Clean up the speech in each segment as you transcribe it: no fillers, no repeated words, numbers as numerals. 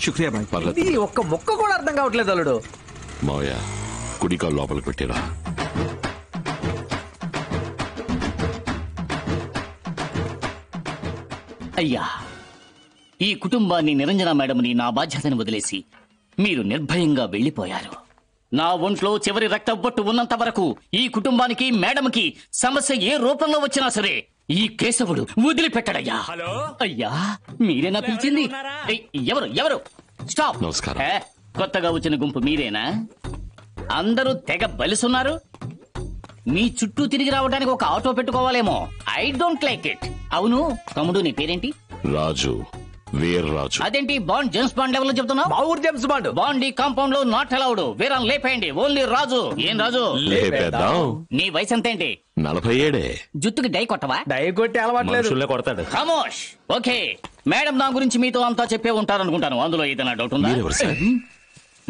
శుక్రియా bye. ఇది ఒక్క ముక్క కూడా అర్థం కావట్లేదు అల్లుడు. మావయ్య కుడికాలు లోపలికి పెట్టిరా. అయ్యా, ఈ కుటుంబాన్ని నిరంజన మేడంని నా బాధ్యతను వదిలేసి మీరు నిర్భయంగా వెళ్లిపోయారు. నా ఒంట్లో చివరి రక్త బొట్టు ఉన్నంత వరకు ఈ కుటుంబానికి మేడంకి సమస్య ఏ రూపంలో వచ్చినా సరే ఈ కేశవుడు వదిలిపెట్టడయ్యా. అయ్యా, మీరేనా పిలిచింది? ఎవరు ఎవరు? స్టాప్. నమస్కారం. కొత్తగా వచ్చిన గుంపు మీరేనా? అందరూ తెగ బలిసున్నారు. మీ చుట్టూ తిరిగి రావడానికి ఒక ఆటో పెట్టుకోవాలేమో. I don't like it. అవును తమ్ముడు, నీ పేరేంటి? రాజు, వీర్రాజు. అదేంటి బాండ్ జేమ్స్ బాండ్ లెవెల్ లో చెప్తున్నావు? మా ఊరు జేమ్స్ బాండ్. బాండ్ ఈ కాంపౌండ్ లో నాట్ అలౌడ్. వీరాన్ని లేపేయండి. ఓన్లీ రాజు. ఏం రాజు? లేపేద్దాం. నీ వయసు ఎంతేంటి? 47. జుత్తుకి డై కొట్టవా? డై కొట్టి అలవాట్లేదు. కొడతాడు. ఖమోష్. ఓకే, మేడం నా గురించి మీతో అంతా చెప్పే ఉంటారనుకుంటాను. అందులో ఏదైనా డౌట్ ఉందా? మీరెవరు సార్?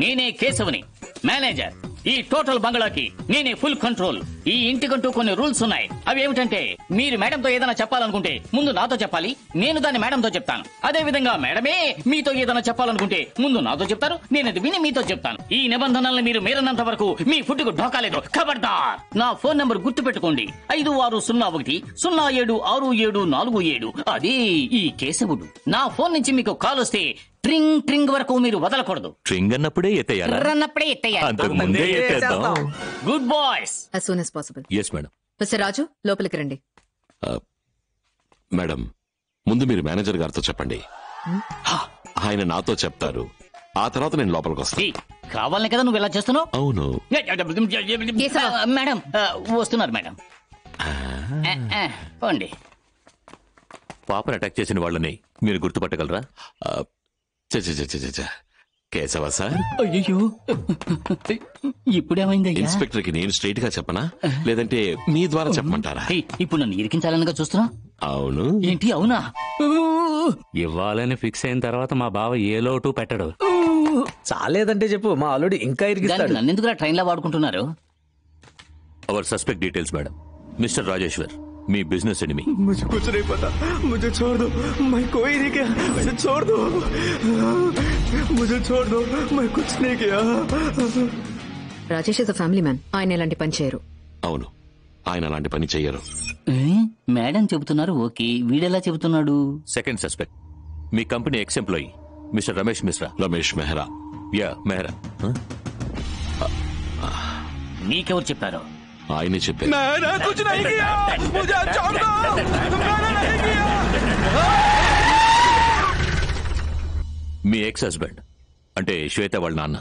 నేనే కేశవుని, మేనేజర్. ఈ టోటల్ బంగ్లాకి నేనే ఫుల్ కంట్రోల్. ఈ ఇంటికంటూ కొన్ని రూల్స్ ఉన్నాయి. అవి ఏమిటంటే, మీరు మేడంతో ఏదైనా చెప్పాలనుకుంటే ముందు నాతో చెప్పాలి, నేను దాన్ని మేడంతో చెప్తాను. అదే విధంగా మేడమే మీతో ఏదైనా చెప్పాలనుకుంటే ముందు నాతో చెప్తారు, నేను అది విని మీతో చెప్తాను. ఈ నిబంధనల్ని మీరు మీరన్నంత వరకు మీ ఫుడ్ కు ఢోకాలేదు. ఖబర్దార్. నా ఫోన్ నంబర్ గుర్తు పెట్టుకోండి, 5601-076747. అదే ఈ కేశవుడు. నా ఫోన్ నుంచి మీకు కాల్ వస్తే ట్రింగ్ ట్రింగ్ వరకు మీరు వదలకూడదు. ట్రింగ్ అన్నప్పుడే ఎత్తేయాలా? అన్నప్పుడే ఎత్తేయాలి. అంతకు ముందే ఎత్తేద్దాం. Good boys. as soon as possible. Yes madam. Mister Raju, లోపలికి రండి. మేడం, ముందు మీరు మేనేజర్ గారితో చెప్పండి. ఆయన నాతో చెప్తారు. ఆ తర్వాత నేను లోపలికి వస్తాను. కావాలనే కదా నువ్వు ఇలా చేస్తున్నావు? అవును. మేడం వస్తున్నారు మేడం. పోండి. పాపను అటాక్ చేసిన వాళ్ళని మీరు గుర్తుపట్టగలరా? కేశవ సార్. అయ్యో, ఇప్పుడేమైంది? ఇన్స్పెక్టర్ కి నేను స్ట్రైట్ గా చెప్పనా, లేదంటే మీ ద్వారా చెప్పమంటారా? ఇప్పుడు నన్ను ఇరికించాలనగా చూస్తున్నా. అవును. ఏంటి అవునా? ఇవ్వాలని ఫిక్స్ అయిన తర్వాత మా బావ ఏ లోటు పెట్టడు. చాలేదంటే చెప్పు, మా అల్లుడు ఇంకా ఇరికిస్తాడు. నన్ను ఎందుకు ట్రైన్ లా వాడుకుంటున్నారు? Our suspect details madam. Mister Rajeshwar, మీ బిజినెస్ ఎనిమి. मुझे कुछ नहीं पता, मुझे छोड़ दो, मैं कोई नहीं किया, मुझे छोड़ दो, मुझे छोड़ दो, मैं कुछ नहीं किया. Rajesh is a family man. ఆయన ఎలాంటి పని చేయరు. అవును, ఆయన అలాంటి పని చెయ్యరు. మేడం చెబుతున్నారు ఓకే, వీడెలా చెబుతున్నాడు? సెకండ్ సస్పెక్ట్ మీ company ex employee mister Ramesh Mishra. Ramesh Mehra. Yeah, Mehra. నీకెవరు చెప్పారు? ఆయనే చెప్పారు. मैंने कुछ नहीं किया, मुझे छोड़ दो, मैंने नहीं किया. మీ ఎక్స్ హస్బెండ్ అంటే శ్వేత వాళ్ళ నాన్న.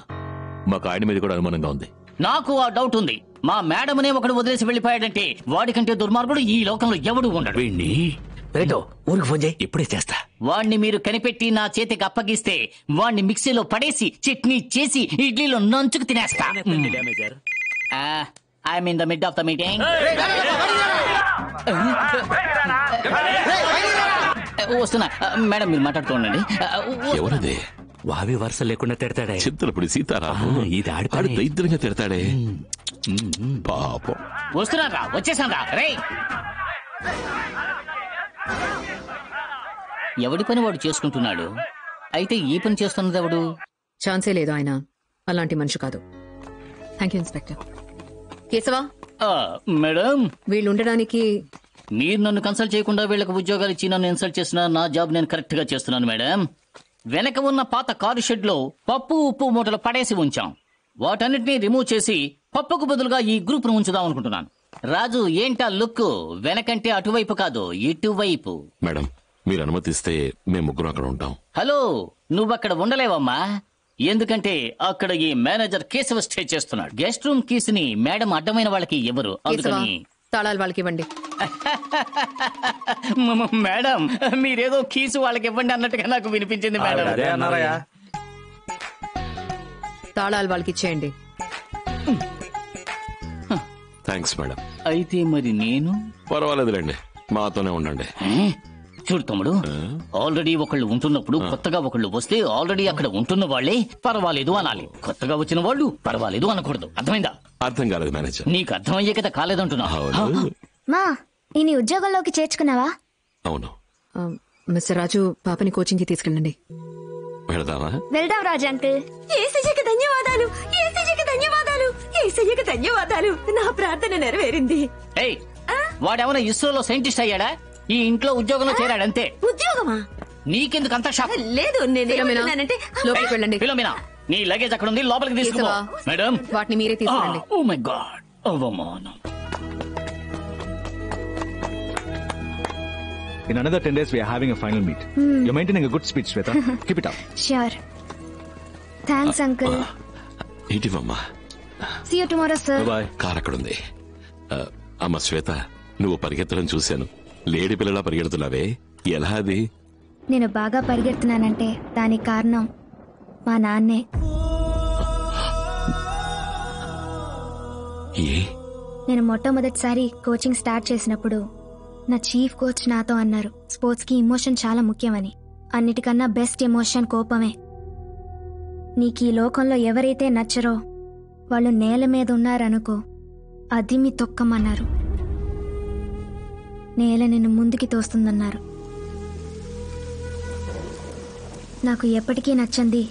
మాకు ఆయన మీద కూడా అనుమానంగా ఉంది. నాకు ఆ డౌట్ ఉంది. మా మేడమనే ఒకడు వదిలేసి వెళ్లిపోయాడంటే వాడికంటే దుర్మార్గుడు ఈ లోకంలో ఎవడు ఉండడు. రేటో ఊరికి ఫోన్ చేయి, ఇప్పుడే చేస్తా. వాణ్ణి మీరు కనిపెట్టి నా చేతికి అప్పగిస్తే వాణ్ణి మిక్సీలో పడేసి చట్నీ చేసి ఇడ్లీలో నంచుకు తినేస్తా. I'm in the mid of the meeting. వస్తున్నా మేడం, మీరు మాట్లాడుకోండి. ఎవరదే? వావి వరుస లేకుండా తిడతాడే. చింతలపూడి సీతారాము. ఇది ఆడు దరిద్రంగా తిడతాడే పాపం. వస్తున్నారా? వచ్చేసారా? రే, ఎవడి పని వాడు చేసుకుంటున్నాడు. అయితే ఈ పని చేస్తున్నది ఎవడు? ఛాన్సే లేదు, ఆయన అలాంటి మనిషి కాదు. Thank you inspector. Keshava, madam, వీళ్ళు ఉండడానికి మీరు నన్ను కన్సల్ట్ చేయకుండా వీళ్ళకి ఉద్యోగాలు ఇచ్చి నన్ను ఇన్సల్ట్ చేసిన నా జాబ్ నేను కరెక్ట్ గా చేస్తున్నాను మేడం. వెనక ఉన్న పాత కారు షెడ్ లో పప్పు ఉప్పు మూటలు పడేసి ఉంచాం. వాటన్నిటినీ రిమూవ్ చేసి పప్పుకు బదులుగా ఈ గ్రూప్ ను ఉంచుదాం అనుకుంటున్నాను. రాజు, ఏంటా లుక్? వెనకంటే అటువైపు కాదు, ఇటువైపు. మేడం, మీరు అనుమతిస్తే మేము ముగ్గురు అక్కడ ఉంటాం. హలో, నువ్వక్కడ ఉండలేవమ్మా. ఎందుకంటే అక్కడ ఈ మేనేజర్ కేశవ స్టే చేస్తున్నాడు. గెస్ట్ రూమ్ కీస్ ని మేడం అడ్డమైన వాళ్ళకి ఎవరు, కేశవా, అందుకని తాళాలు వాళ్ళకి ఇవ్వండి. మేడం, మీరేదో కీసు వాళ్ళకి ఇవ్వండి అన్నట్టుగా నాకు వినిపించింది మేడం. అదే అన్నారయ్యా. తాళాలు వాళ్ళకి ఇచ్చేయండి. Thanks madam. అయితే మరి నేను? పర్వాలేదులేండి, మాతోనే ఉండండి. చూడు తమ్ముడు, ఆల్రెడీ ఒకళ్ళు ఉంటున్నప్పుడు కొత్తగా ఒకళ్ళు వస్తే ఆల్రెడీ అక్కడ ఉంటున్న వాళ్లే పర్వాలేదు అనాలి. కొత్తగా వచ్చిన వాళ్ళు పర్వాలేదు అనకూడదు. అర్థమైందా? అర్థం కాలేదు మేనేజర్. నీకు అర్థమయ్యే కదా కాలేదంటున్నా. మా ఈ ఉద్యోగంలోకి చేర్చుకున్నావా? అవును. మిస్టర్ రాజు, పాపని కోచింగ్ కి తీసుకెళ్ళండి. వెళదామా? వెళ్దాం రాజు అంకుల్. ఏసయ్యకి ధన్యవాదాలు, ఏసయ్యకి ధన్యవాదాలు, ఏసయ్యకి ధన్యవాదాలు. నా ప్రార్థన నెరవేరింది. ఏయ్, వాడేమన్నా ఇస్రోలో సైంటిస్ట్ అయ్యాడా? ఈ ఇంట్లో ఉద్యోగంలో చేరాడంతే. ఉద్యోగమా? నీకెందుకు అంత షాక్? లేదు, నేనేమంటున్నానంటే లోపలికి వెళ్ళండి. ఫిలోమినా, నీ లగేజ్ అక్కడ ఉంది, లోపలికి తీసుకో. కేశవా, మేడం, వాటిని మీరే తీసుకురండి. ఓ మై గాడ్, అవమానం. In another 10 days, we are having a final meet. You're maintaining a good speech, Shweta. Keep it up. Sure. Thanks uncle. ఇటీవమ్మా. See you tomorrow sir. Bye. Car అక్కడుంది. అమ్మ శ్వేత, నువ్వు పరిగెత్తడం చూశాను. లేడీ పిల్లలా పరిగెడుతున్నావే, ఎలా అది? నేను బాగా పరిగెడుతున్నానంటే దానికి కారణం మా నాన్నే. ఏ? నేను మొట్టమొదటిసారి కోచింగ్ స్టార్ట్ చేసినప్పుడు నా చీఫ్ కోచ్ నాతో అన్నారు, స్పోర్ట్స్ కి ఇమోషన్ చాలా ముఖ్యమని. అన్నిటికన్నా బెస్ట్ ఎమోషన్ కోపమే. నీకు ఈ లోకంలో ఎవరైతే నచ్చరో వాళ్ళు నేల మీద ఉన్నారనుకో, అది మీ తొక్కమన్నారు. నేల నిన్ను ముందుకి తోస్తుందన్నారు. నాకు ఎప్పటికీ నచ్చంది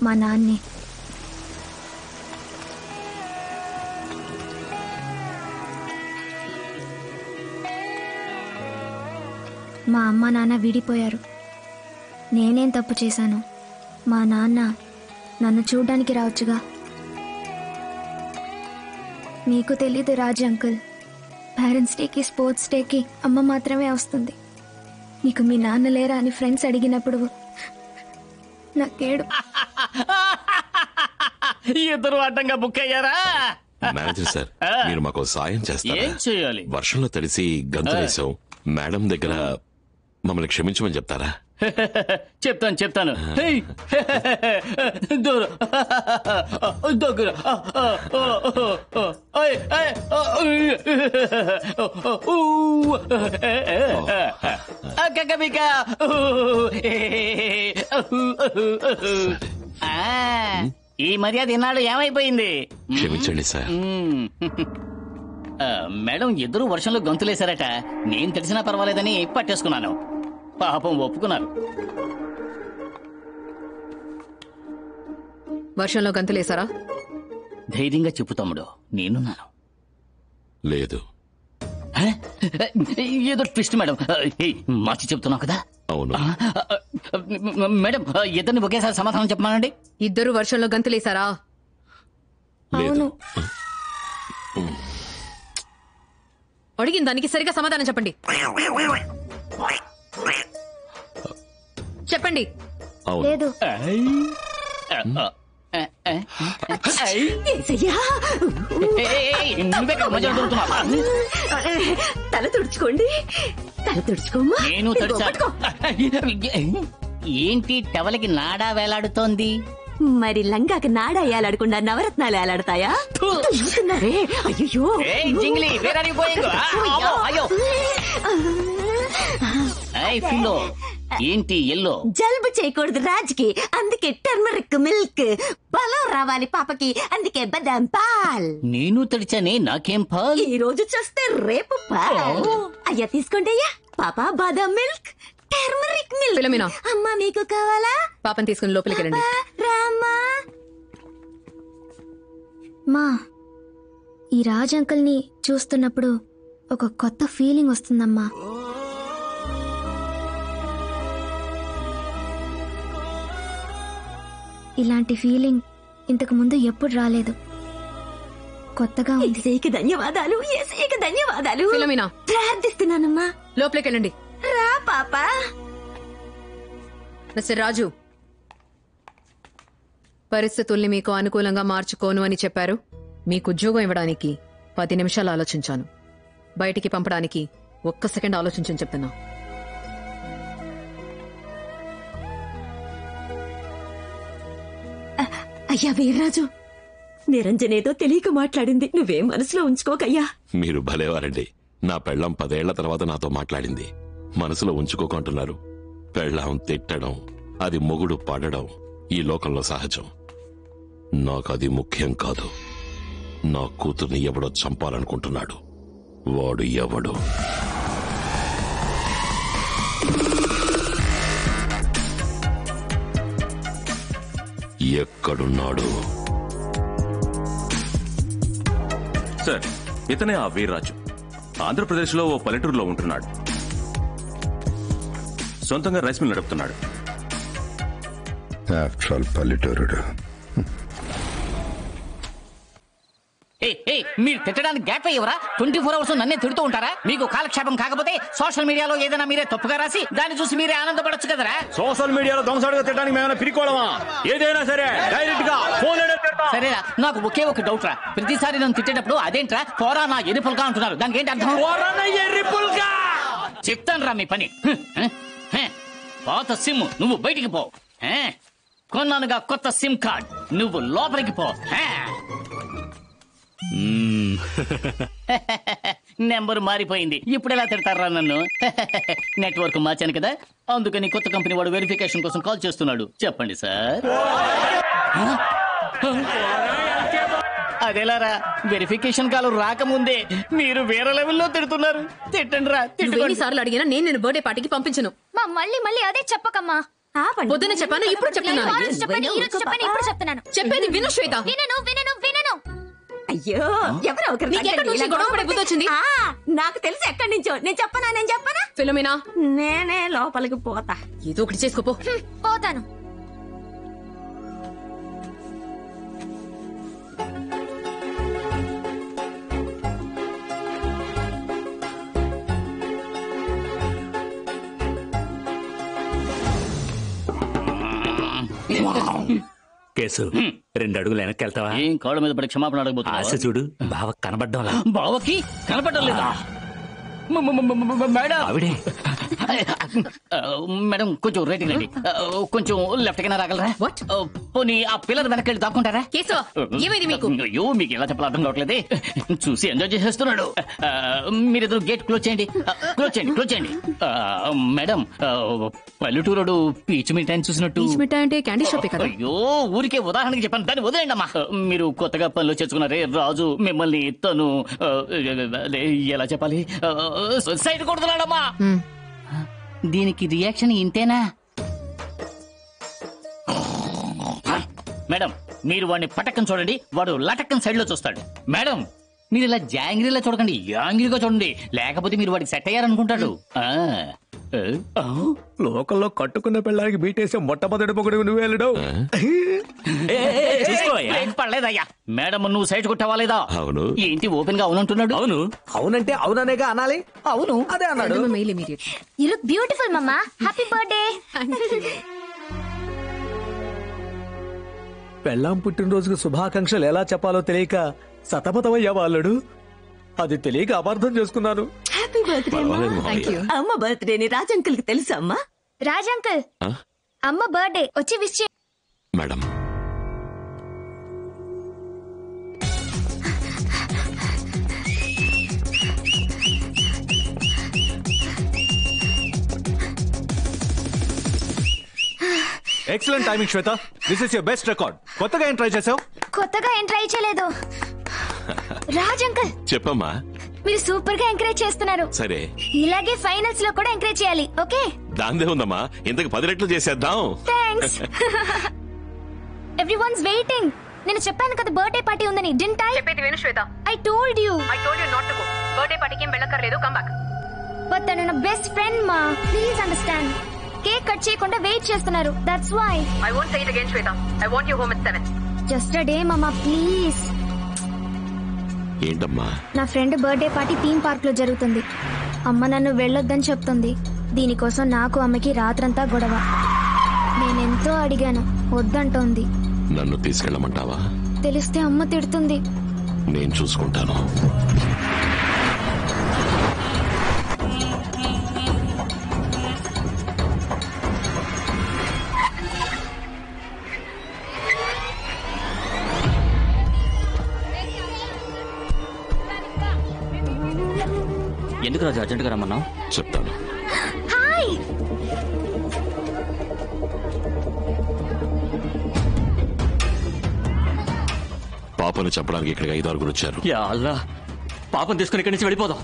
మా నాన్నే. మా అమ్మ నాన్న విడిపోయారు. నేనేం తప్పు చేశాను? మా నాన్న నన్ను చూడ్డానికి రావచ్చుగా. మీకు తెలీదు రాజు అంకుల్, పేరెంట్స్ డేకి స్పోర్ట్స్ డేకి అమ్మ మాత్రమే వస్తుంది. నీకు మీ నాన్న లేరా అని ఫ్రెండ్స్ అడిగినప్పుడు నాకేడు. ఇద్దరు అడ్డంగా బుక్ అయ్యారా? మేనేజర్ సార్, మీరు మాకు సాయం చేస్తారా? ఏం చేయాలి? వర్షంలో తడిసి గంతులేసాం. మేడం దగ్గర మమ్మల్ని క్షమించమని చెప్తారా? చెప్తాను. హేయ్, దూరం, దగ్గర, ఈ మర్యాద ఈనాడు ఏమైపోయింది? క్షమించండి సార్. మేడం, ఇద్దరు వర్షంలో గొంతులేశారట. నేను తెలిసినా పర్వాలేదని పట్టేసుకున్నాను. పాపం ఒప్పుకున్నారు. వర్షంలో గంతులేసారా? ధైర్యంగా చెప్పు తమ్ముడు, నేనున్నాను. లేదు. ఏదో ట్విస్ట్ మేడం. మార్చి చెప్తున్నావు కదా. అవును మేడం, ఇద్దరిని ఒకేసారి సమాధానం చెప్పమానండి. ఇద్దరు వర్షంలో గంతులేసారా? లేదు. అడిగిన దానికి సరిగా సమాధానం చెప్పండి. చెప్పండి. అవును. లేదు. నువ్వే కదా మధ్యలో దొరుకుతున్నావా? తల తుడుచుకోండి, తల తుడుచుకోమ్మా. నేను తడిచా. ఏంటి టవలకి నాడా వేలాడుతోంది? మరి లంగాకి నాడా ఏలాడకుండా నవరత్నాలు ఏలాడతాయా? చూస్తున్నారే, అయ్యో. జింగిలి, where are you going? అయ్యో, ఫిలో ఏంటి ఎల్లో? జలుబు చేయకూడదు రాజుకి, అందుకే టర్మరిక్ మిల్క్. బలం రావాలి పాపకి, అందుకే బదాం పాల్. నేను తడిచానే, నాకేం పాల్? ఈ రోజు చూస్తే రేపు పాల్. అయ్యా తీసుకోండి అయ్యా. పాప బాదం మిల్క్, టర్మరిక్ మిల్క్. ఫిలోమినా, అమ్మా మీకు కావాలా? పాపని తీసుకుని లోపలికి వెళ్ళండి. రామా. మా ఈ రాజ్ అంకుల్ని చూస్తున్నప్పుడు ఒక కొత్త ఫీలింగ్ వస్తుందమ్మా. ఇలాంటి ఫీలింగ్ ఇంతకు ముందు ఎప్పుడు రాలేదు. కొత్తగా ఉంది. ఏసయ్యకి ధన్యవాదాలు, ఏసయ్యకి ధన్యవాదాలు. ఫిలోమినా, ప్రార్థిస్తున్నానమ్మా. లోపలికి వెళ్ళండి. రా పాప. మిస్టర్ రాజు, పరిస్థితుల్ని మీకు అనుకూలంగా మార్చుకోను అని చెప్పారు. మీకు ఉద్యోగం ఇవ్వడానికి 10 నిమిషాలు ఆలోచించాను. బయటికి పంపడానికి 1 సెకండ్ ఆలోచించని చెప్తున్నా. అయ్యా వీర్రాజు, నిరంజనేదో తెలియక మాట్లాడింది, నువ్వేం మనసులో ఉంచుకోకయ్యా. మీరు భలేవారండి. నా పెళ్ళం 10 ఏళ్ల తర్వాత నాతో మాట్లాడింది. మనసులో ఉంచుకోకుంటున్నారు. పెళ్ళం తిట్టడం, అది మొగుడు పడడం ఈ లోకంలో సహజం. నాకది ముఖ్యం కాదు. నా కూతుర్ని ఎవడో చంపాలనుకుంటున్నాడు. వాడు ఎవడు? ఎక్కడున్నాడు? సార్, ఇతనే ఆ వీర్రాజు. ఆంధ్రప్రదేశ్లో ఓ పల్లెటూరులో ఉంటున్నాడు. సొంతంగా రైస్ మిల్ నడుపుతున్నాడు. పల్లెటూరుడు. మీరు తిట్టడానికి గ్యాప్ అయ్యవరా? 24 అవర్స్ నన్నే తిడుతూ ఉంటారా? మీకు కాలక్షేపం కాకపోతే సోషల్ మీడియాలో ఏదైనా మీరే తప్పుగా రాసి దాన్ని చూసి మీరే ఆనందపడొచ్చు కదరా? సోషల్ మీడియాలో దొంగసాడుగా తిట్టడానికి మేమైనా పిరికోవడమా? ఏదైనా సరే డైరెక్ట్ గా ఫోన్ సరేరా, నాకు ఒకే ఒక డౌట్ రా. ప్రతిసారి నన్ను తిట్టేటప్పుడు అదేంట్రా పోరా నా ఎరుపులుగా అంటున్నారు, దానికి ఏంటి అర్థం? చెప్తాను రా మీ పని. పాత సిమ్ నువ్వు బయటికి పో. కొన్నానుగా కొత్త సిమ్ కార్డ్, నువ్వు లోపలికి పో. నెంబర్ మారిపోయింది, ఇప్పుడు ఎలా తిడతారా నన్ను? నెట్వర్క్ మార్చాను కదా, అందుకని కొత్త కంపెనీ వాడు వెరిఫికేషన్ కోసం కాల్ చేస్తున్నాడు. చెప్పండి సార్. అదేలారా, వెరిఫికేషన్ కాల్ రాకముందే మీరు వేరే లెవెల్లో తిడుతున్నారు. తిట్టండి రా, తిట్టుకోండి. సార్లు అడిగినా నేను నిన్ను బర్త్డే పార్టీకి పంపించను. మళ్ళీ మళ్ళీ అదే చెప్పకమ్మా. పొద్దున చెప్పాను, ఇప్పుడు చెప్తున్నాను. చెప్పేది విను శ్వేత. వినను. అయ్యో, ఎవరో ఒకరు నీకెక్కడి నుంచి గొడవ పడే బుద్ధి వచ్చింది? నాకు తెలుసు ఎక్కడి నుంచో. నేను చెప్పనా? ఫిలోమినా, నేనే లోపలికి పోతా. ఏదో ఒకటి చేసుకోపో. పోతాను. కేసు 2 అడుగులు వెనక్కి వెళ్తావా? ఏం కాళ్ళ మీద పడి క్షమాపణ అడగబోతున్నా? ఆశ చూడు, బావ కనబడ్డం. బావకి కనపడడం లేదా? మేడం, ఆవిడే. మేడం కొంచెం రేటింగ్ అండి. కొంచెం లెఫ్ట్ కైనా రాగలరా? పోనీ ఆ పిల్లలు వెనక్కి వెళ్ళి దాక్కుంటారా? కేసు, ఏమైంది మీకు? అయ్యో, మీకు ఎలా చెప్పాలి అర్థం కావట్లేదే. చూసి ఎంజాయ్ చేసేస్తున్నాడు. మీరిద్దరు గేట్ క్లోజ్ చేయండి. క్లోజ్ చేయండి. మేడం, పల్లెటూరుడు పీచు మిఠాయిని చూసినట్టు. పీచు మిఠాయి అంటే క్యాండీ షాపే కదా? అయ్యో, ఊరికే ఉదాహరణకి చెప్పాను, దాన్ని వదిలేండి అమ్మా. మీరు కొత్తగా పనిలో చేర్చుకున్నారే రాజు, మిమ్మల్ని తను ఎలా చెప్పాలి, సైడ్ కొడుతున్నాడమ్మా. దీనికి రియాక్షన్ ఇంతేనా? మేడం, మీరు వాడిని పటక్కని చూడండి, వాడు లటక్కని సైడ్ లో చూస్తాడు. మేడం, మీరు ఇలా జాంగ్రీలా చూడకండి, యాంగ్రీగా చూడండి, లేకపోతే మీరు వాడికి సెట్ అయ్యారనుకుంటాడు. లోకల్లో కట్టుకున్న పిల్లలకి బీటేసే మొట్టమొదటి పొగడు నువ్వు వెళ్ళడం. పడలేదయ్యా. మేడం, నువ్వు సైడ్ కొట్టావా లేదా? అవును. ఏంటి ఓపెన్ గా అవునంటున్నాడు? అవును. అవునంటే అవుననేగా అనాలి. అవును, అదే అన్నాడు. యు లుక్ బ్యూటిఫుల్ మమ్మా. Happy birthday. పెళ్ళాం పుట్టినరోజుకు శుభాకాంక్షలు ఎలా చెప్పాలో తెలియక సతమతమయ్యా వాళ్ళడు. అది తెలియక అపార్థం చేసుకున్నాను. Happy birthday. అమ్మ బర్త్డేని రాజ్ అంకుల్ కి తెలుసా అమ్మా? రాజ్ అంకుల్, అమ్మ బర్త్డే వచ్చి విష్ చే. Madam, excellent timing Shweta. This is your best record. కొత్తగా ఏం ట్రై చేసావు? కొత్తగా ఏం ట్రై చేయలేదు. రాజ్ అంకుల్, చెప్పమ్మా. మీరు సూపర్ గా ఎంకరేజ్ చేస్తున్నారు. సరే, ఇలాగే ఫైనల్స్ లో కూడా ఎంకరేజ్ చేయాలి. ఓకే? దాందే ఉందమ్మా, ఇంతకు 10 రెట్లు చేసేద్దాం. థాంక్స్. Everyone's waiting. నేను చెప్పాను కదా బర్త్డే పార్టీ ఉందని. Didn't I? చెప్పేది విను Shweta. I told you not to go. Birthday పార్టీకి ఏం వెళ్ళక్కర్లేదు. Come back. బట్ తను నా బెస్ట్ ఫ్రెండ్ మా. Please understand. కేక్ కట్ చేయకుండా వెయిట్ చేస్తున్నారు. That's why. I won't say it again, Shweta. I want you home at 7. Just a day మామా, please. ఏంటమ్మా? నా friend birthday party theme park లో జరుగుతుంది. అమ్మ నన్ను వెళ్ళొద్దని చెప్తుంది. దీనికోసం నాకు అమ్మకి రాత్రంతా గొడవ. నేనెంతో అడిగాను, వద్దంటోంది. నన్ను తీసుకెళ్ళమంటావా? తెలిస్తే అమ్మ తిడుతుంది. నేను చూసుకుంటాను. ఎందుకు రాజు అర్జెంట్ గా రమ్మన్నావు? చెప్తాను. హాయ్. పాపను చెప్పడానికి ఇక్కడికి 5 ఆరుగురు వచ్చారు. యా అల్లా, పాపం తీసుకుని ఇక్కడి నుంచి వెళ్ళిపోదాం.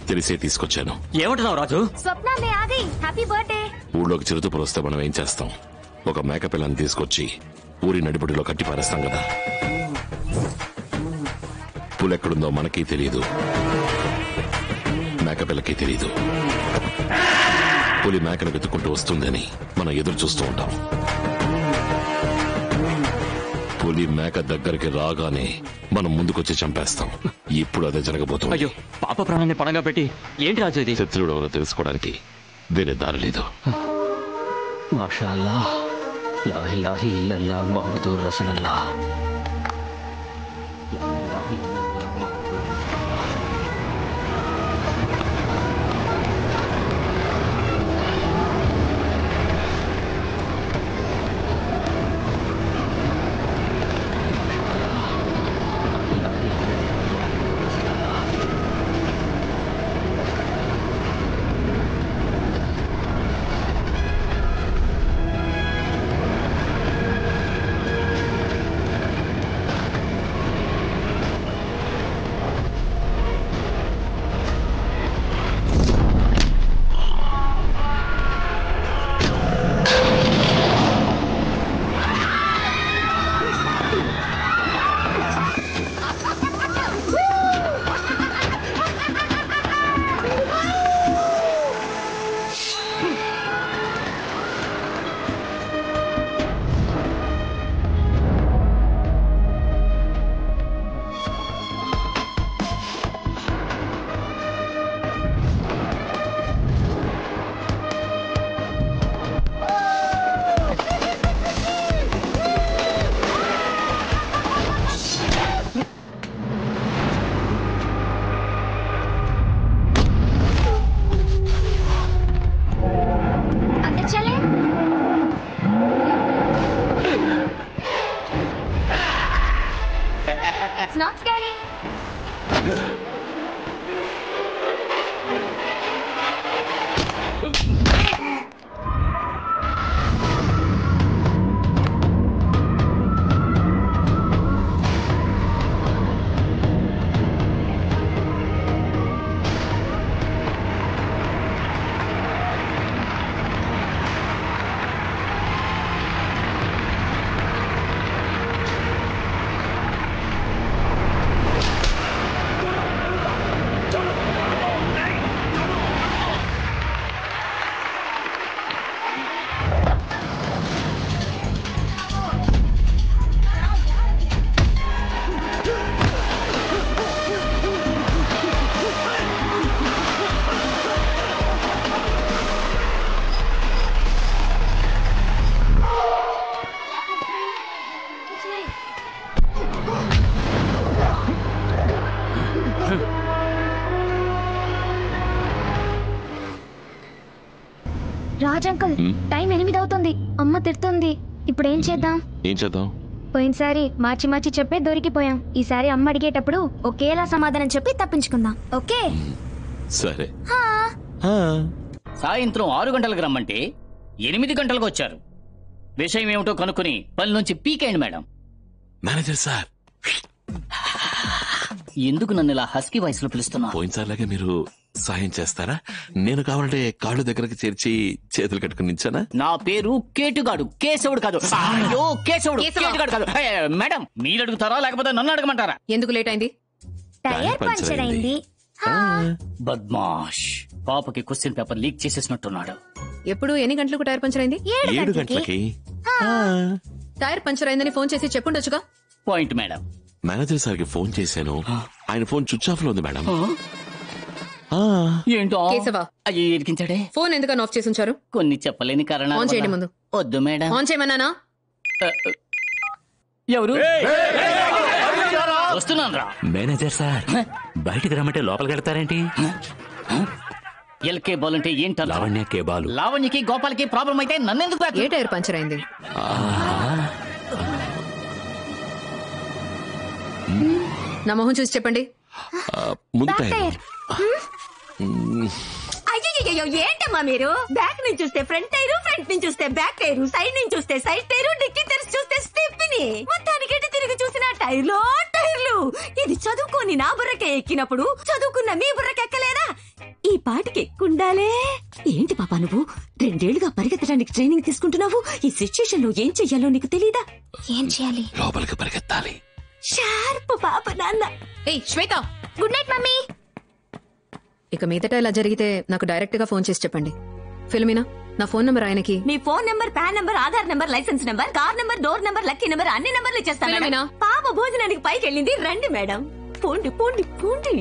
తెలిసే తీసుకొచ్చాను. ఏమంటున్నావు రాజు? స్వప్న మే ఆగి. Happy birthday. ఊళ్ళోకి చిరుతపులు వస్తే మనం ఏం చేస్తాం? ఒక మేక పిల్లని తీసుకొచ్చి ఊరి నడిబడిలో కట్టి పారేస్తాం కదా. పులెక్కడుందో మనకి తెలియదు, మేకపిల్లకి తెలియదు. పులి మేకను వెతుక్కుంటూ వస్తుందని మనం ఎదురు చూస్తూ ఉంటాం. పులి మేక దగ్గరికి రాగానే మనం ముందుకొచ్చి చంపేస్తాం. ఇప్పుడు అదే జరగబోతుంది. అయ్యో, పాప ప్రాణాన్ని పణంగా పెట్టి ఏంటి రాజు ఇది? శత్రుడు ఎవరో తెలుసుకోవడానికి వేరే దారి లేదు. మాషాఅల్లాహ్, లా ఇలాహ ఇల్లల్లాహ్, ముహమ్మదుర్ రసూలుల్లాహ్. It's not scary. Raj uncle, time 8 అవుతుంది. అమ్మ తిడుతుంది. ఇప్పుడు ఏం చేద్దాం? పోయినసారి మార్చి మార్చి చెప్పే దొరికిపోయాం. ఈసారి అమ్మ అడిగేటప్పుడు ఒకేలా సమాధానం చెప్పి తప్పించుకుందాం. ఓకే సరే. సాయంత్రం 6 గంటలకు రమ్మంటే 8 గంటలకు వచ్చారు. విషయం ఏమిటో కనుక్కుని పని నుంచి పీకేయండి మేడం. మేనేజర్ సార్, ఎందుకు నన్ను ఇలా హస్కీ వాయిస్ లో పిలుస్తున్నా? పోయినసార్లాగే మీరు సాయం చేస్తారా? నేను కావాలంటే కాళ్ళు దగ్గరకు చేర్చి చేతులు కట్టుకుని నించానా? నా పేరు కేటుగాడు, కేశవుడు కాదు. అయ్యో, కేశవుడు, కేటుగాడు కాదు. మేడం, మీరు అడుగుతారా లేకపోతే నన్ను అడగమంటారా? ఎందుకు లేట్ అయింది? టైర్ పంచర్ అయింది. బద్మాష్, పాపకి క్వశ్చన్ పేపర్ లీక్ చేసేసినట్టున్నాడు. ఎప్పుడు ఎన్ని గంటలకు టైర్ పంచర్ అయింది? 7 గంటలకి. టైర్ పంచర్ అయిందని ఫోన్ చేసి చెప్పుండొచ్చుగా. Point madam. మేనేజర్ సార్కి ఫోన్ చేశాను, ఆయన ఫోన్ స్విచ్ ఆఫ్ లో ఉంది మేడం. ఏంటో కేశవ, అయ్యో ఇరికించాడే. ఫోన్ ఎందుకని ఆఫ్ చేసి ఉంచారు? కొన్ని చెప్పలేని కారణాలు. ఆన్ చేయండి ముందు. వద్దు మేడం. ఆన్ చేయమన్నానా? ఎవరు? వస్తున్నాను రా. మేనేజర్ సార్, బయటికి రమ్మంటే లోపలికి వెళ్తారేంటి? ఎల్కే బాల్ అంటే ఏంట? లావణ్య కే బాలు. లావణ్యకి గోపాల్కి ప్రాబ్లం అయితే నన్నెందుకు? ఏ టైర్ పంచర్ అయింది? నా మొహం చూసి చెప్పండి. ముందు టైర్. అయ్యో, ఏంటమ్మా మీరు? బ్యాక్ నుంచి చూస్తే ఫ్రంట్ టైరు, ఫ్రంట్ నుంచి చూస్తే బ్యాక్ టైరు, సైడ్ నుంచి చూస్తే సైడ్ టైరు, డిక్కీ తెరిచి చూస్తే స్టెప్ని, మొత్తానికి తిరిగి చూసిన టైర్లో టైర్లు. ఇది చదువుకొని నా బుర్రకే ఎక్కినప్పుడు చదువుకున్న మీ బుర్రకెక్కలేదా? ఈ పాటికి ఎక్కుండాలే. ఏంటి పాపా నువ్వు 2 ఏళ్లుగా పరిగెత్తడానికి ట్రైనింగ్ తీసుకుంటున్నావు? ఈ సిచ్యుయేషన్ లో ఏం చెయ్యాలో నీకు తెలీదా? ఏం చేయాలి? లోపలికి పరిగెత్తాలి. షార్ప్ పాప నాన్న. ఏయ్ శ్వేత, గుడ్ నైట్ మమ్మీ. ఇక మీదట ఇలా జరిగితే నాకు డైరెక్ట్ గా ఫోన్ చేసి చెప్పండి. ఫిల్మినా, నా ఫోన్ నంబర్ ఆయనకి. మీ phone number, PAN number, Aadhaar number, licence number, car number, door number, lucky number అన్ని నంబర్లు ఇచ్చేస్తాను. ఫిల్మినా. పాప భోజనానికి పైకి వెళ్ళింది. రండి మేడం. పోండి పోండి పోండి.